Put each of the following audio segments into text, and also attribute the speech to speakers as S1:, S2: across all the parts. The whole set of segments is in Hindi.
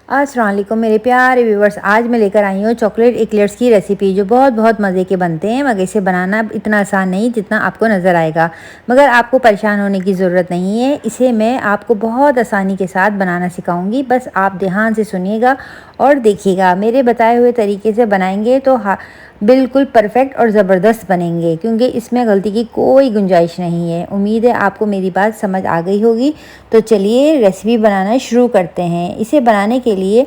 S1: अस्सलाम वालेकुम मेरे प्यारे व्यूवर्स। आज मैं लेकर आई हूँ चॉकलेट एक्लेयर्स की रेसिपी जो बहुत बहुत मज़े के बनते हैं, मगर इसे बनाना इतना आसान नहीं जितना आपको नज़र आएगा। मगर आपको परेशान होने की ज़रूरत नहीं है, इसे मैं आपको बहुत आसानी के साथ बनाना सिखाऊंगी। बस आप ध्यान से सुनिएगा और देखिएगा। मेरे बताए हुए तरीके से बनाएंगे तो बिल्कुल परफेक्ट और ज़बरदस्त बनेंगे, क्योंकि इसमें गलती की कोई गुंजाइश नहीं है। उम्मीद है आपको मेरी बात समझ आ गई होगी। तो चलिए रेसिपी बनाना शुरू करते हैं। इसे बनाने के लिए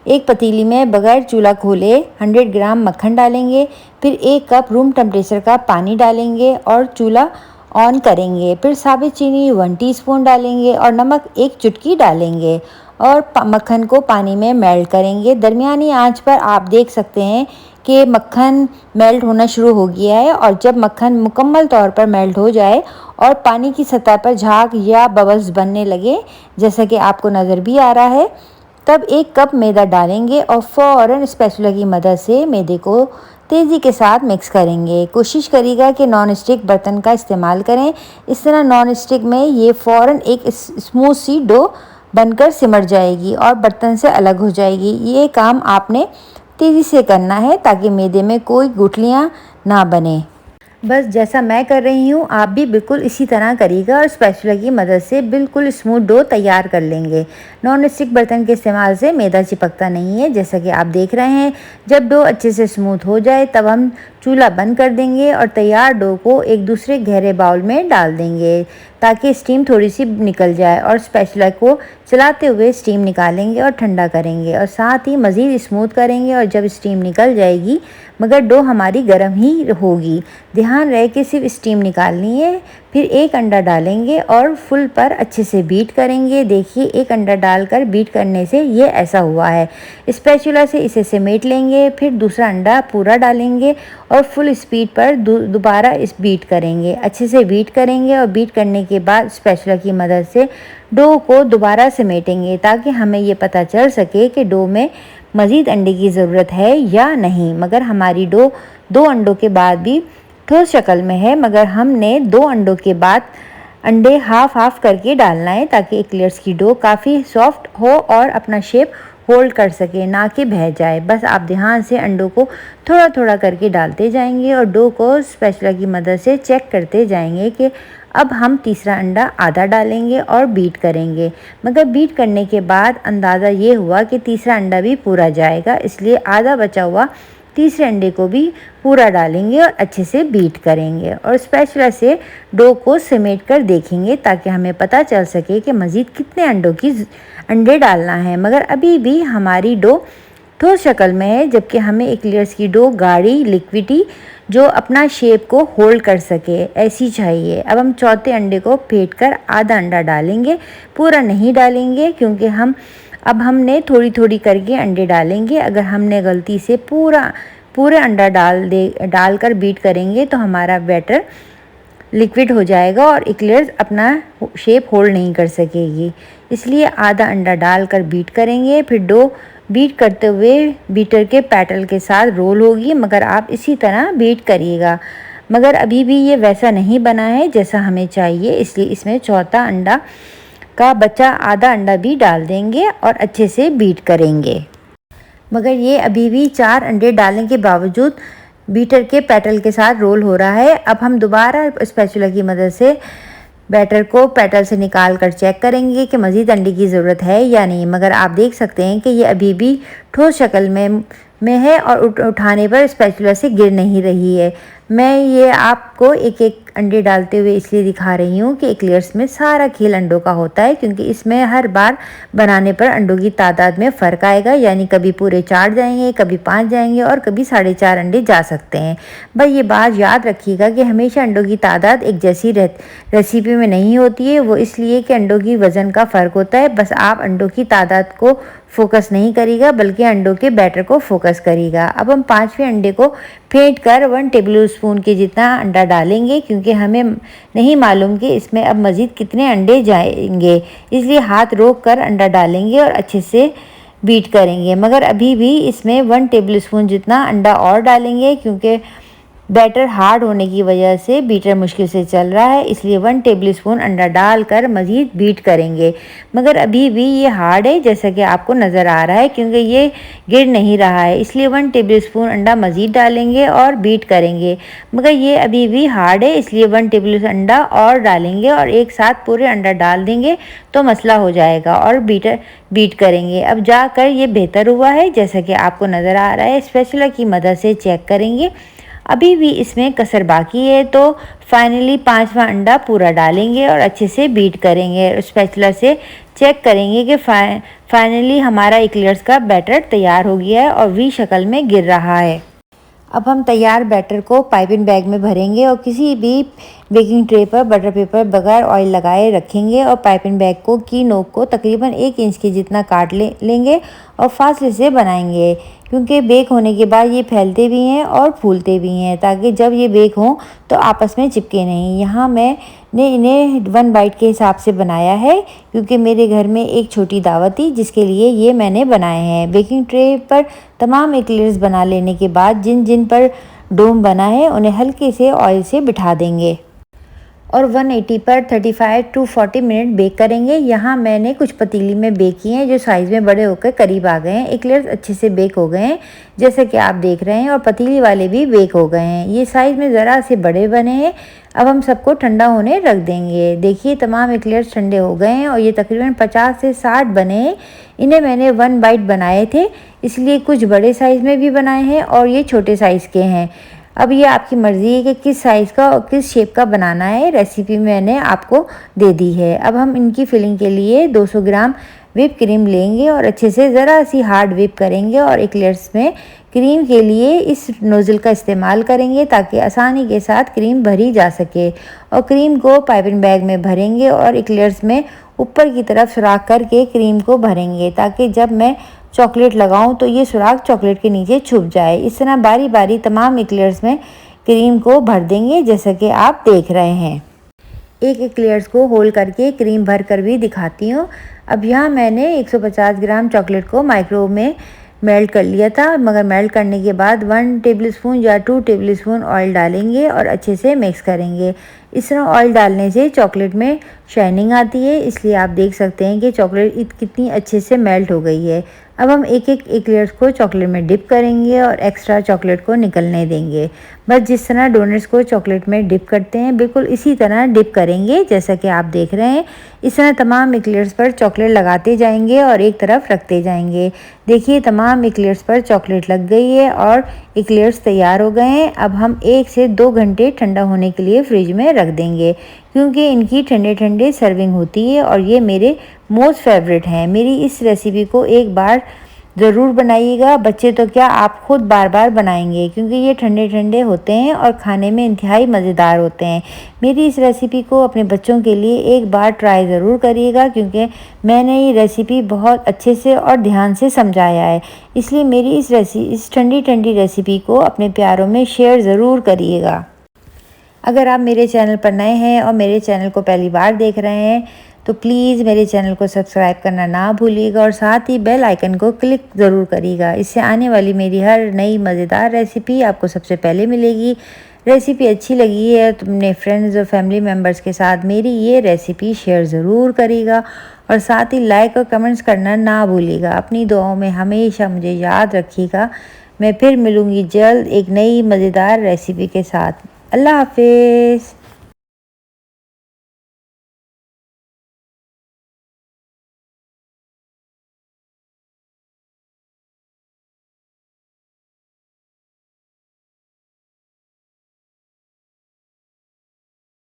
S1: एक पतीली में बगैर चूल्हा खोले 100 ग्राम मक्खन डालेंगे, फिर 1 कप रूम टेम्परेचर का पानी डालेंगे और चूल्हा ऑन करेंगे। फिर साबित चीनी 1 टीस्पून डालेंगे और नमक 1 चुटकी डालेंगे और मक्खन को पानी में मेल्ट करेंगे। दरमियानी आंच पर आप देख सकते हैं कि मक्खन मेल्ट होना शुरू हो गया है, और जब मक्खन मुकम्मल तौर पर मेल्ट हो जाए और पानी की सतह पर झाग या बबल्स बनने लगे, जैसा कि आपको नज़र भी आ रहा है, तब 1 कप मैदा डालेंगे और फ़ौरन स्पैचुला की मदद से मैदे को तेज़ी के साथ मिक्स करेंगे। कोशिश करिएगा कि नॉन स्टिक बर्तन का इस्तेमाल करें। इस तरह नॉन स्टिक में ये फ़ौरन एक स्मूथ सी डो बनकर सिमट जाएगी और बर्तन से अलग हो जाएगी। ये काम आपने तेज़ी से करना है ताकि मैदे में कोई गुठलियाँ ना बने। बस जैसा मैं कर रही हूँ आप भी बिल्कुल इसी तरह करिएगा और स्पैचुला की मदद से बिल्कुल स्मूथ डो तैयार कर लेंगे। नॉन स्टिक बर्तन के इस्तेमाल से मैदा चिपकता नहीं है, जैसा कि आप देख रहे हैं। जब डो अच्छे से स्मूथ हो जाए तब हम चूल्हा बंद कर देंगे और तैयार डो को एक दूसरे गहरे बाउल में डाल देंगे ताकि स्टीम थोड़ी सी निकल जाए, और स्पैचुला को चलाते हुए स्टीम निकालेंगे और ठंडा करेंगे और साथ ही मज़ीद स्मूथ करेंगे। और जब स्टीम निकल जाएगी, मगर डो हमारी गर्म ही होगी, ध्यान रहे कि सिर्फ स्टीम निकालनी है। फिर 1 अंडा डालेंगे और फुल पर अच्छे से बीट करेंगे। देखिए 1 अंडा डालकर बीट करने से ये ऐसा हुआ है। स्पैचुला से इसे समेट लेंगे, फिर दूसरा अंडा पूरा डालेंगे और फुल स्पीड पर दोबारा इस बीट करेंगे। अच्छे से बीट करेंगे और बीट करने के बाद स्पैचुला की मदद से डो को दोबारा समेटेंगे ताकि हमें ये पता चल सके कि डो में मज़ीद अंडे की ज़रूरत है या नहीं। मगर हमारी डो 2 अंडों के बाद भी ठोस शक्ल में है, मगर हमने 2 अंडों के बाद अंडे हाफ हाफ करके डालना है ताकि एक्लेयर्स की डो काफ़ी सॉफ्ट हो और अपना शेप होल्ड कर सके, ना कि बह जाए। बस आप ध्यान से अंडों को थोड़ा थोड़ा करके डालते जाएंगे और डो को स्पैचुला की मदद से चेक करते जाएंगे कि अब हम तीसरा अंडा आधा डालेंगे और बीट करेंगे। मगर बीट करने के बाद अंदाज़ा ये हुआ कि तीसरा अंडा भी पूरा जाएगा, इसलिए आधा बचा हुआ तीसरे अंडे को भी पूरा डालेंगे और अच्छे से बीट करेंगे और स्पैचुला से डो को समेट कर देखेंगे ताकि हमें पता चल सके कि मज़ीद कितने अंडे डालना है। मगर अभी भी हमारी डो ठोस शक्ल में है, जबकि हमें एक्लेयर्स की डो गाढ़ी लिक्विडी जो अपना शेप को होल्ड कर सके ऐसी चाहिए। अब हम चौथे अंडे को फेंट कर आधा अंडा डालेंगे, पूरा नहीं डालेंगे क्योंकि हमने थोड़ी थोड़ी करके अंडे डालेंगे। अगर हमने गलती से पूरा अंडा डालकर बीट करेंगे तो हमारा बैटर लिक्विड हो जाएगा और एक्लेयर्स अपना शेप होल्ड नहीं कर सकेगी। इसलिए आधा अंडा डालकर बीट करेंगे। फिर डो बीट करते हुए बीटर के पैडल के साथ रोल होगी, मगर आप इसी तरह बीट करिएगा। मगर अभी भी ये वैसा नहीं बना है जैसा हमें चाहिए, इसलिए इसमें चौथा अंडा का बचा आधा अंडा भी डाल देंगे और अच्छे से बीट करेंगे। मगर ये अभी भी 4 अंडे डालने के बावजूद बीटर के पैडल के साथ रोल हो रहा है। अब हम दोबारा स्पैचुला की मदद से बैटर को पैडल से निकाल कर चेक करेंगे कि मज़ीद अंडे की ज़रूरत है या नहीं। मगर आप देख सकते हैं कि ये अभी भी ठोस शक्ल में है और उठाने पर स्पैचुला से गिर नहीं रही है। मैं ये आपको एक एक अंडे डालते हुए इसलिए दिखा रही हूँ कि एक्लेयर्स में सारा खेल अंडों का होता है, क्योंकि इसमें हर बार बनाने पर अंडों की तादाद में फ़र्क आएगा, यानी कभी पूरे 4 जाएंगे, कभी 5 जाएंगे और कभी 4.5 अंडे जा सकते हैं। बस ये बात याद रखिएगा कि हमेशा अंडों की तादाद एक जैसी रेसिपी में नहीं होती है, वो इसलिए कि अंडों की वज़न का फ़र्क होता है। बस आप अंडों की तादाद को फोकस नहीं करिएगा बल्कि अंडों के बैटर को फोकस करिएगा। अब हम 5वें अंडे को फेंट कर 1 टेबल स्पून के जितना अंडा डालेंगे, क्योंकि हमें नहीं मालूम कि इसमें अब मज़ीद कितने अंडे जाएंगे, इसलिए हाथ रोक कर अंडा डालेंगे और अच्छे से बीट करेंगे। मगर अभी भी इसमें 1 टेबल स्पून जितना अंडा और डालेंगे, क्योंकि बैटर हार्ड होने की वजह से बीटर मुश्किल से चल रहा है, इसलिए 1 टेबलस्पून अंडा डालकर मज़ीद बीट करेंगे। मगर अभी भी ये हार्ड है, जैसा कि आपको नज़र आ रहा है, क्योंकि ये गिर नहीं रहा है, इसलिए 1 टेबलस्पून अंडा मज़ीद डालेंगे और बीट करेंगे। मगर ये अभी भी हार्ड है, इसलिए 1 टेबलस्पून अंडा और डालेंगे और एक साथ पूरे अंडा डाल देंगे तो मसला हो जाएगा और बीट करेंगे। अब जाकर ये बेहतर हुआ है, जैसा कि आपको नज़र आ रहा है। स्पैचुला की मदद से चेक करेंगे, अभी भी इसमें कसर बाकी है, तो फाइनली 5वां अंडा पूरा डालेंगे और अच्छे से बीट करेंगे। स्पैचुला से चेक करेंगे कि फाइनली हमारा एक्लेयर्स का बैटर तैयार हो गया है और वी शक्ल में गिर रहा है। अब हम तैयार बैटर को पाइपिंग बैग में भरेंगे और किसी भी बेकिंग ट्रे पर बटर पेपर बगैर ऑयल लगाए रखेंगे और पाइपिंग बैग को की नोक को तकरीबन 1 इंच के जितना काट लेंगे और फासले से बनाएंगे, क्योंकि बेक होने के बाद ये फैलते भी हैं और फूलते भी हैं, ताकि जब ये बेक हों तो आपस में चिपके नहीं। यहाँ मैंने इन्हें 1 बाइट के हिसाब से बनाया है, क्योंकि मेरे घर में एक छोटी दावत थी जिसके लिए ये मैंने बनाए हैं। बेकिंग ट्रे पर तमाम एक्लेयर्स बना लेने के बाद जिन जिन पर डोम बना है उन्हें हल्के से ऑयल से बिठा देंगे और 180 पर 35 to 40 मिनट बेक करेंगे। यहाँ मैंने कुछ पतीली में बेक किए हैं जो साइज़ में बड़े होकर करीब आ गए हैं। एक्लेयर्स अच्छे से बेक हो गए हैं, जैसे कि आप देख रहे हैं, और पतीली वाले भी बेक हो गए हैं। ये साइज़ में ज़रा से बड़े बने हैं। अब हम सबको ठंडा होने रख देंगे। देखिए तमाम एक्लेयर्स ठंडे हो गए हैं और ये तकरीबन 50 से 60 बने हैं। इन्हें मैंने 1 बाइट बनाए थे, इसलिए कुछ बड़े साइज़ में भी बनाए हैं और ये छोटे साइज़ के हैं। अब ये आपकी मर्ज़ी है कि किस साइज़ का और किस शेप का बनाना है, रेसिपी मैंने आपको दे दी है। अब हम इनकी फिलिंग के लिए 200 ग्राम व्हिप क्रीम लेंगे और अच्छे से ज़रा सी हार्ड व्हिप करेंगे और एक्लेयर्स में क्रीम के लिए इस नोज़ल का इस्तेमाल करेंगे ताकि आसानी के साथ क्रीम भरी जा सके। और क्रीम को पाइपिंग बैग में भरेंगे और एक्लेयर्स में ऊपर की तरफ सुराख करके क्रीम को भरेंगे, ताकि जब मैं चॉकलेट लगाऊं तो ये सुराख चॉकलेट के नीचे छुप जाए। इस तरह बारी बारी तमाम एक्लेयर्स में क्रीम को भर देंगे, जैसा कि आप देख रहे हैं। एक एक्लेयर्स को होल करके क्रीम भर कर भी दिखाती हूँ। अब यहाँ मैंने 150 ग्राम चॉकलेट को माइक्रोवेव में मेल्ट कर लिया था, मगर मेल्ट करने के बाद 1 टेबलस्पून या 2 टेबलस्पून ऑयल डालेंगे और अच्छे से मिक्स करेंगे। इस तरह ऑयल डालने से चॉकलेट में शाइनिंग आती है, इसलिए आप देख सकते हैं कि चॉकलेट कितनी अच्छे से मेल्ट हो गई है। अब हम एक एक एक्लेयर्स को चॉकलेट में डिप करेंगे और एक्स्ट्रा चॉकलेट को निकलने देंगे। बस जिस तरह डोनट्स को चॉकलेट में डिप करते हैं बिल्कुल इसी तरह डिप करेंगे, जैसा कि आप देख रहे हैं। इस तरह तमाम एक्लेयर्स पर चॉकलेट लगाते जाएंगे और एक तरफ रखते जाएंगे। देखिए तमाम एक्लेयर्स पर चॉकलेट लग गई है और एक्लेयर्स तैयार हो गए हैं। अब हम 1 से 2 घंटे ठंडा होने के लिए फ्रिज में रख देंगे, क्योंकि इनकी ठंडे ठंडे सर्विंग होती है और ये मेरे मोस्ट फेवरेट हैं। मेरी इस रेसिपी को एक बार ज़रूर बनाइएगा। बच्चे तो क्या, आप खुद बार बार बनाएंगे, क्योंकि ये ठंडे ठंडे होते हैं और खाने में इंतहाई मज़ेदार होते हैं। मेरी इस रेसिपी को अपने बच्चों के लिए एक बार ट्राई ज़रूर करिएगा, क्योंकि मैंने ये रेसिपी बहुत अच्छे से और ध्यान से समझाया है, इसलिए मेरी इस ठंडी ठंडी रेसिपी को अपने प्यारों में शेयर ज़रूर करिएगा। अगर आप मेरे चैनल पर नए हैं और मेरे चैनल को पहली बार देख रहे हैं तो प्लीज़ मेरे चैनल को सब्सक्राइब करना ना भूलिएगा और साथ ही बेल आइकन को क्लिक ज़रूर करिएगा। इससे आने वाली मेरी हर नई मज़ेदार रेसिपी आपको सबसे पहले मिलेगी। रेसिपी अच्छी लगी है तो अपने फ्रेंड्स और फैमिली मेम्बर्स के साथ मेरी ये रेसिपी शेयर ज़रूर करिएगा और साथ ही लाइक और कमेंट्स करना ना भूलिएगा। अपनी दुआओं में हमेशा मुझे याद रखिएगा। मैं फिर मिलूँगी जल्द एक नई मज़ेदार रेसिपी के साथ। अल्लाह हाफिज़।